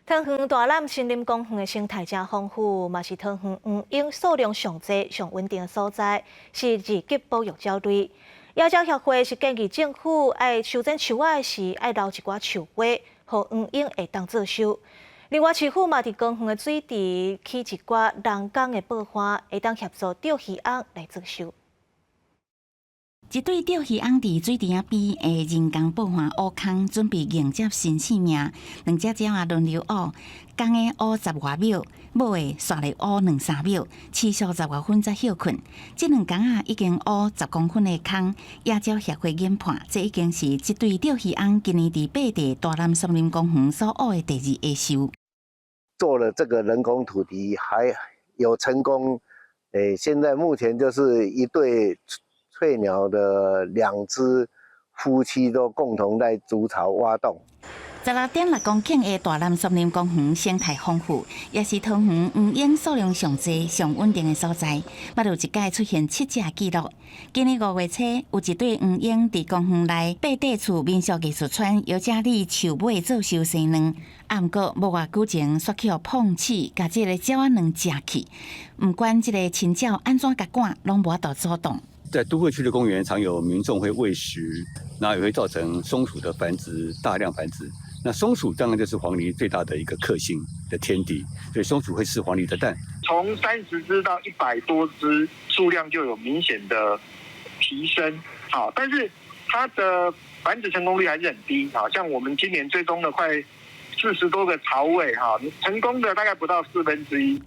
桃园大欖森林公园的生态真丰富，嘛是桃园黄莺数量上济、上稳定的所在，是二级保育鸟类。野鸟协会是建议政府爱修剪树仔时，爱留一寡树花，互黄莺会当做收。另外，市府嘛伫公园的水池起一寡人工的报花，会当协助钓鱼翁来做收。一对钓鱼翁伫水池仔边的人工保环乌坑，准备迎接新生命。两只鸟啊轮流乌，公的乌10外秒，母的煞来乌2-3秒，持续10外分才休困。这两公啊已经乌10公分的坑，野鸟协会研判，这已经是一对钓鱼翁今年伫北地大欖森林公园所乌的第2个收。做了这个人工土地，还有成功。现在目前就是一对翠鸟的2只夫妻都共同在筑巢挖洞。16.6公顷的大欖森林公园生态丰富，也是桃园黄莺数量上济、上稳定的所在。捌有一届出现7只记录。今年5月初，有一对黄莺伫公园内八地厝民俗艺术村尤加利树尾做收生卵，啊，毋过无偌久前煞去互碰刺，甲这个鸟仔卵食去。毋管这个亲鸟安怎甲赶，拢无法度阻挡。在都会区的公园，常有民众会喂食，那也会造成松鼠的繁殖，大量繁殖。那松鼠当然就是黄鹂最大的一个克星的天敌，所以松鼠会吃黄鹂的蛋。从30只到100多只，数量就有明显的提升。好，但是它的繁殖成功率还是很低。好，像我们今年追踪了快40多个巢位，哈，成功的大概不到1/4。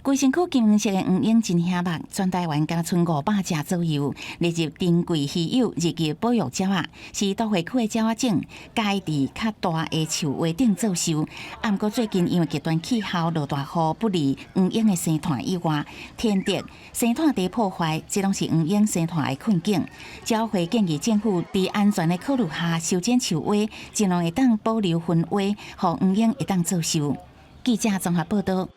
规身躯金黄色的黄莺真显目，全台湾敢剩500只左右，列入珍贵稀有二级保育鸟仔，是都会区的鸟仔种，该伫较大的树围顶做收。啊，毋过最近因为极端气候、落大雨不利黄莺的生态以外，天敌生态地破坏，这拢是黄莺生态的困境。鸟会建议政府伫安全的考虑下修剪树花，尽量会当保留分花，互黄莺会当做收。记者综合报道。